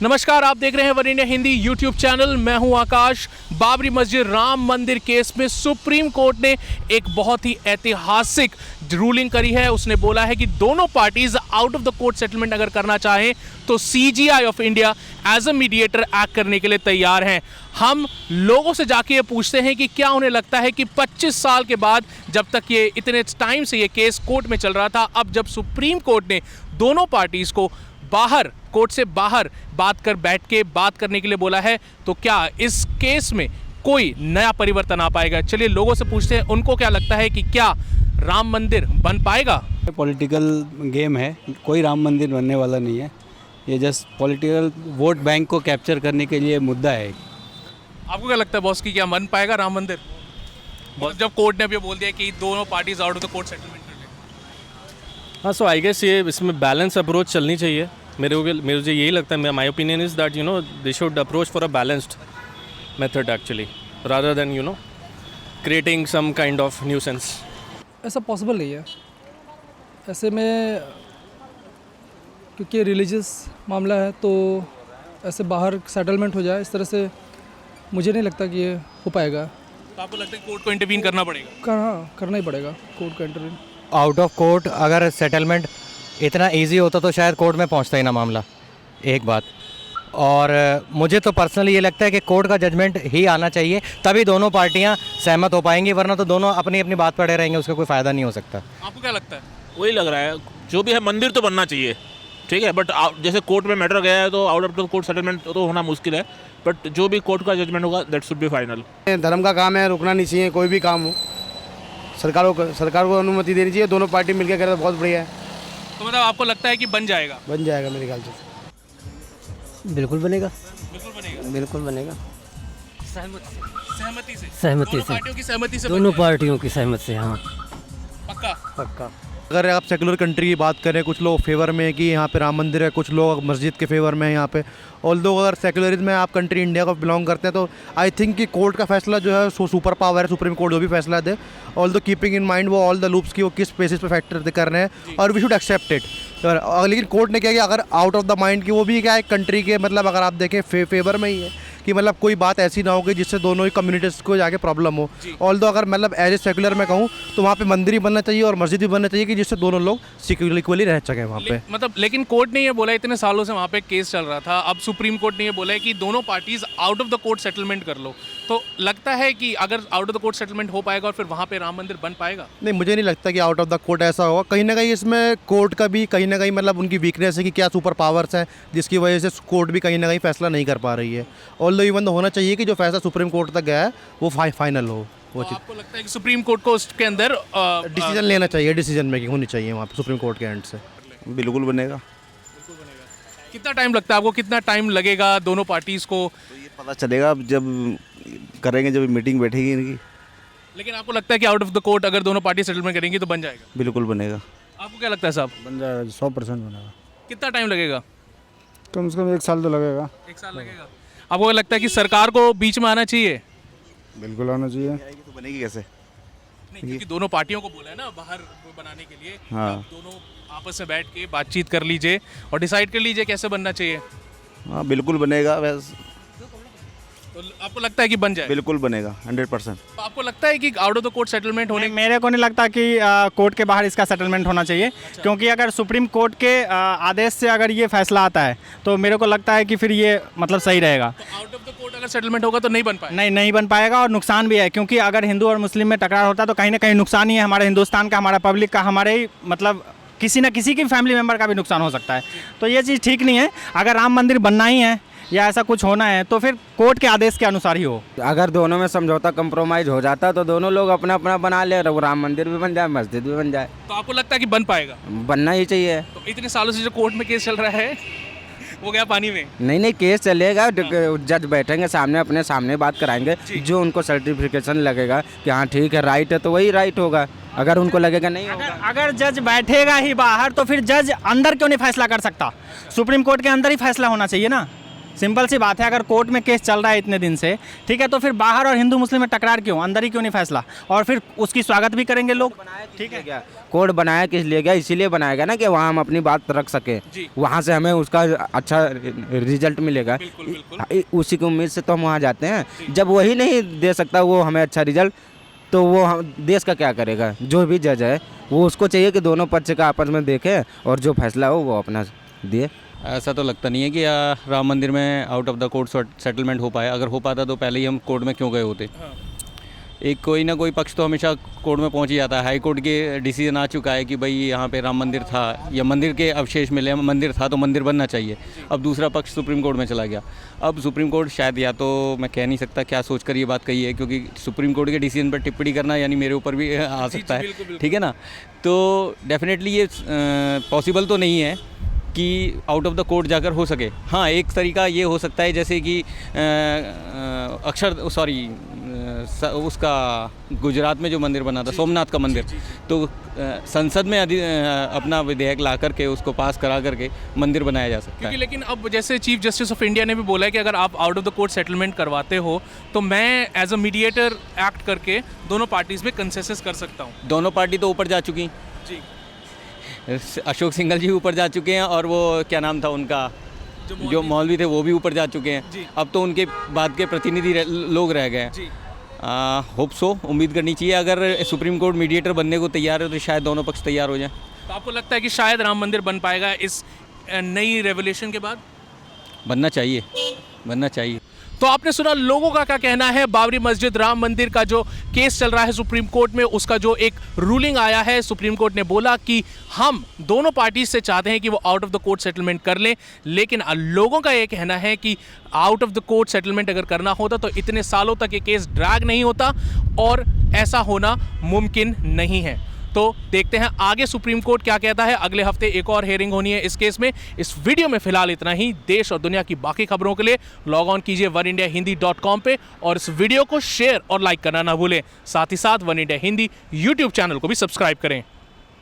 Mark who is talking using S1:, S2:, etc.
S1: नमस्कार, आप देख रहे हैं one India Hindi YouTube channel. मैं हूं आकाश। बाबरी मस्जिद राम मंदिर केस में सुप्रीम कोर्ट ने एक बहुत ही ऐतिहासिक रूलिंग करी है। उसने बोला है कि दोनों parties out of the court settlement अगर करना चाहें तो CJI of India as a mediator act करने के लिए तैयार हैं। हम लोगों से जाके ये पूछते हैं कि क्या उन्हें लगता है कि 25 साल के बाद, जब तक ये इतने टाइम से ये केस कोर्ट में चल रहा था, अब जब सुप्रीम कोर्ट ने दोनों पार्टीज को बाहर, कोर्ट से बाहर बैठ के बात करने के लिए बोला है, तो क्या इस केस में कोई नया परिवर्तन आ पाएगा? चलिए लोगों से पूछते हैं उनको क्या लगता है कि क्या राम मंदिर बन पाएगा।
S2: पॉलिटिकल गेम है, कोई राम मंदिर बनने वाला नहीं है। ये जस्ट पॉलिटिकल वोट बैंक को कैप्चर करने के लिए मुद्दा है।
S1: आपको क्या लगता है बॉस की क्या बन पाएगा राम मंदिर? जब कोर्ट ने अभी बोल दिया कि दोनों parties out of the court settlement कर ले।
S3: हाँ, सो आई गेस ये इसमें बैलेंस अप्रोच चलनी चाहिए। मेरे मुझे यही लगता है, my opinion is that they should approach for a balanced method actually, rather than creating some kind of nuisance.
S4: ऐसा पॉसिबल नहीं है ऐसे में, क्योंकि रिलीजियस मामला है, तो ऐसे बाहर सेटलमेंट हो जाए इस तरह से मुझे नहीं लगता कि ये हो पाएगा।
S1: तो आपको लगता है कोर्ट को इंटरवीन करना पड़ेगा?
S4: हाँ, करना ही पड़ेगा कोर्ट का इंटरवीन।
S5: आउट ऑफ कोर्ट अगर सेटलमेंट इतना इजी होता तो शायद कोर्ट में पहुंचता ही ना मामला, एक बात। और मुझे तो पर्सनली ये लगता है कि कोर्ट का जजमेंट ही आना चाहिए, तभी दोनों पार्टियां सहमत हो पाएंगी, वरना तो दोनों अपनी अपनी बात पड़े रहेंगे, उसका कोई फ़ायदा नहीं हो सकता।
S1: आपको क्या लगता है?
S6: वही लग रहा है, जो भी है मंदिर तो बनना चाहिए, ठीक है, बट जैसे कोर्ट में मैटर गया है तो out of the court settlement तो होना मुश्किल है, बट जो भी कोर्ट का जजमेंट होगा दैट शुड बी फाइनल।
S7: धर्म का काम है, रुकना नहीं चाहिए कोई भी काम हो। सरकार को अनुमति देनी चाहिए, दोनों पार्टी मिलकर करे तो बहुत बढ़िया है।
S1: तो मतलब आपको लगता है कि बन जाएगा?
S7: बन जाएगा मेरे ख्याल से।
S8: बिल्कुल बनेगा,
S1: बिल्कुल बनेगा,
S8: बिल्कुल बनेगा।
S1: सहमति से,
S8: सहमति
S1: दोनों
S8: से,
S1: पार्टियों की सहमति से,
S8: दोनों पार्टियों की सहमति से। हाँ,
S1: पक्का
S8: पक्का।
S9: अगर आप सेकुलर कंट्री की बात करें, कुछ लोग फेवर में है कि यहाँ पे राम मंदिर है, कुछ लोग मस्जिद के फेवर में है यहाँ पे। ऑल्दो अगर सेकुलरिज्म में आप कंट्री इंडिया को बिलोंग करते हैं तो आई थिंक कि कोर्ट का फैसला जो है सो सुपर पावर है, सुप्रीम कोर्ट जो भी फैसला दे, ऑल्दो कीपिंग इन माइंड वो ऑल द लूप्स की वो किस बेसिस पे फैक्टर कर रहे हैं, और वी शुड एक्सेप्ट इट। लेकिन कोर्ट ने क्या किया, अगर आउट ऑफ द माइंड की वो भी क्या है कंट्री के, मतलब अगर आप देखें फेवर में ही है कि मतलब कोई बात ऐसी ना हो कि जिससे दोनों ही कम्युनिटीज़ को जाके प्रॉब्लम हो। ऑल्दो अगर मतलब एज ए सेकुलर में कहूँ तो वहाँ पे मंदिर ही बनना चाहिए और मस्जिद भी बनना चाहिए कि जिससे दोनों लोग सिक्योरली इक्वली रह सकें वहाँ पे।
S1: मतलब लेकिन कोर्ट ने ये बोला, इतने सालों से वहाँ पे केस चल रहा था, अब सुप्रीम कोर्ट ने ये बोला है कि दोनों parties out of the court settlement कर लो। तो लगता है कि अगर out of the court settlement हो पाएगा और फिर वहाँ पे राम मंदिर बन पाएगा?
S9: नहीं, मुझे नहीं लगता कि आउट ऑफ द कोर्ट ऐसा होगा। कहीं ना कहीं इसमें कोर्ट का भी कहीं ना कहीं मतलब उनकी वीकनेस है कि क्या सुपर पावर्स हैं, जिसकी वजह से कोर्ट भी कहीं ना कहीं फैसला नहीं कर पा रही है। ऑल्दो इवन तो होना चाहिए कि जो फैसला सुप्रीम कोर्ट तक गया है वो फाइनल हो। वो
S1: तो आपको लगता है कि सुप्रीम कोर्ट को उसके अंदर
S9: डिसीजन लेना चाहिए, डिसीजन मेकिंग होनी चाहिए वहाँ पे सुप्रीम कोर्ट के एंड से।
S7: बिल्कुल बनेगा।
S1: कितना टाइम लगता है आपको, कितना टाइम लगेगा दोनों पार्टीज को?
S7: तो ये पता चलेगा जब करेंगे, जब मीटिंग बैठेगी इनकी।
S1: लेकिन आपको लगता है कि आउट ऑफ द कोर्ट अगर दोनों पार्टी सेटलमेंट करेंगी तो बन जाएगा?
S7: बिल्कुल बनेगा।
S1: आपको क्या लगता है साहब?
S7: बन जाएगा, 100% बनेगा।
S1: कितना टाइम लगेगा?
S7: कम से कम 1 साल तो लगेगा।
S1: 1 साल लगेगा। आपको क्या लगता है कि सरकार को बीच में आना चाहिए?
S7: बिल्कुल आना चाहिए। तो बनेगी कैसे?
S1: नहीं, क्योंकि दोनों पार्टियों को बोला है ना बाहर बनाने के लिए।
S7: हाँ,
S1: दोनों आपस में बैठ के बातचीत कर लीजिए और डिसाइड कर लीजिए कैसे बनना चाहिए।
S7: हाँ बिल्कुल बनेगा। वैसे
S1: तो आपको लगता है कि बन जाए?
S7: बिल्कुल बनेगा 100%।
S1: तो आपको लगता है कि out of the court settlement होने?
S10: मेरे को नहीं लगता कि कोर्ट के बाहर इसका सेटलमेंट होना चाहिए। क्योंकि अगर सुप्रीम कोर्ट के आदेश से अगर ये फैसला आता है तो मेरे को लगता है कि फिर ये मतलब सही रहेगा।
S1: तो आउट ऑफ द कोर्ट अगर सेटलमेंट होगा तो नहीं बन पाएगा?
S10: नहीं बन पाएगा, और नुकसान भी है, क्योंकि अगर हिंदू और मुस्लिम में टकरार होता है तो कहीं ना कहीं नुकसान ही है हमारे हिंदुस्तान का, हमारा पब्लिक का, हमारे ही मतलब किसी न किसी की फैमिली मेम्बर का भी नुकसान हो सकता है। तो ये चीज़ ठीक नहीं है। अगर राम मंदिर बनना ही है या ऐसा कुछ होना है तो फिर कोर्ट के आदेश के अनुसार ही हो।
S8: अगर दोनों में समझौता कंप्रोमाइज हो जाता तो दोनों लोग अपना अपना बना ले, राम मंदिर भी बन जाए, मस्जिद भी बन जाए।
S1: तो आपको लगता है कि बन पाएगा?
S8: बनना ही चाहिए।
S1: तो इतने सालों से जो कोर्ट में केस चल रहा है वो गया पानी में?
S8: नहीं, केस चलेगा, जज बैठेंगे सामने, अपने सामने बात कराएंगे, जो उनको सर्टिफिकेशन लगेगा कि हाँ ठीक है, राइट है, तो वही राइट होगा। अगर उनको लगेगा नहीं होगा,
S10: अगर जज बैठेगा ही बाहर तो फिर जज अंदर क्यों नहीं फैसला कर सकता? सुप्रीम कोर्ट के अंदर ही फैसला होना चाहिए ना। सिंपल सी बात है, अगर कोर्ट में केस चल रहा है इतने दिन से, ठीक है, तो फिर बाहर और हिंदू मुस्लिम में टकरार क्यों, अंदर ही क्यों नहीं फैसला, और फिर उसकी स्वागत भी करेंगे लोग, ठीक है।
S8: क्या कोड बनाया किस लिए गया, इसीलिए बनाया गया ना कि वहाँ हम अपनी बात रख सके, वहाँ से हमें उसका अच्छा रिजल्ट मिलेगा। उसी की उम्मीद से तो हम वहाँ जाते हैं। जब वही नहीं दे सकता वो हमें अच्छा रिजल्ट, तो वो हम देश का क्या करेगा। जो भी जज है वो उसको चाहिए कि दोनों पक्ष का आपस में देखे और जो फैसला हो वो अपना दिए।
S2: ऐसा तो लगता नहीं है कि राम मंदिर में out of the court settlement हो पाए। अगर हो पाता तो पहले ही हम कोर्ट में क्यों गए होते। एक कोई ना कोई पक्ष तो हमेशा कोर्ट में पहुंच ही जाता है। हाई कोर्ट के डिसीजन आ चुका है कि भाई यहाँ पे राम मंदिर था या मंदिर के अवशेष मिले, मंदिर था तो मंदिर बनना चाहिए। अब दूसरा पक्ष सुप्रीम कोर्ट में चला गया। अब सुप्रीम कोर्ट शायद, या तो मैं कह नहीं सकता क्या सोचकर ये बात कही है, क्योंकि सुप्रीम कोर्ट के डिसीजन पर टिप्पणी करना यानी मेरे ऊपर भी आ सकता है, ठीक है ना। तो डेफिनेटली ये पॉसिबल तो नहीं है कि आउट ऑफ द कोर्ट जाकर हो सके। हाँ, एक तरीका ये हो सकता है जैसे कि उसका गुजरात में जो मंदिर बना था, सोमनाथ का मंदिर, तो संसद में अपना विधेयक ला करके उसको पास करा करके मंदिर बनाया जा सकता है।
S1: लेकिन अब जैसे चीफ जस्टिस ऑफ इंडिया ने भी बोला है कि अगर आप out of the court settlement करवाते हो तो मैं एज अ मीडिएटर एक्ट करके दोनों पार्टीज में कंसेंसस कर सकता हूँ।
S2: दोनों पार्टी तो ऊपर जा चुकी
S1: जी,
S2: अशोक सिंघल जी ऊपर जा चुके हैं और वो क्या नाम था उनका, जो मौलवी थे वो भी ऊपर जा चुके हैं। अब तो उनके बाद के प्रतिनिधि लोग रह गए हैं। होप सो, उम्मीद करनी चाहिए अगर सुप्रीम कोर्ट मीडिएटर बनने को तैयार है तो शायद दोनों पक्ष तैयार हो जाएं।
S1: तो आपको लगता है कि शायद राम मंदिर बन पाएगा इस नई रेवोल्यूशन के बाद?
S2: बनना चाहिए, बनना चाहिए।
S1: तो आपने सुना लोगों का क्या कहना है। बाबरी मस्जिद राम मंदिर का जो केस चल रहा है सुप्रीम कोर्ट में, उसका जो एक रूलिंग आया है, सुप्रीम कोर्ट ने बोला कि हम दोनों पार्टी से चाहते हैं कि वो out of the court settlement कर लें। लेकिन लोगों का ये कहना है कि out of the court settlement अगर करना होता तो इतने सालों तक ये केस ड्रैग नहीं होता और ऐसा होना मुमकिन नहीं है। तो देखते हैं आगे सुप्रीम कोर्ट क्या कहता है। अगले हफ्ते एक और हियरिंग होनी है इस केस में। इस वीडियो में फिलहाल इतना ही। देश और दुनिया की बाकी खबरों के लिए लॉग ऑन कीजिए oneindiahindi.com पे और इस वीडियो को शेयर और लाइक करना ना भूलें। साथ ही साथ one India Hindi YouTube channel को भी सब्सक्राइब करें।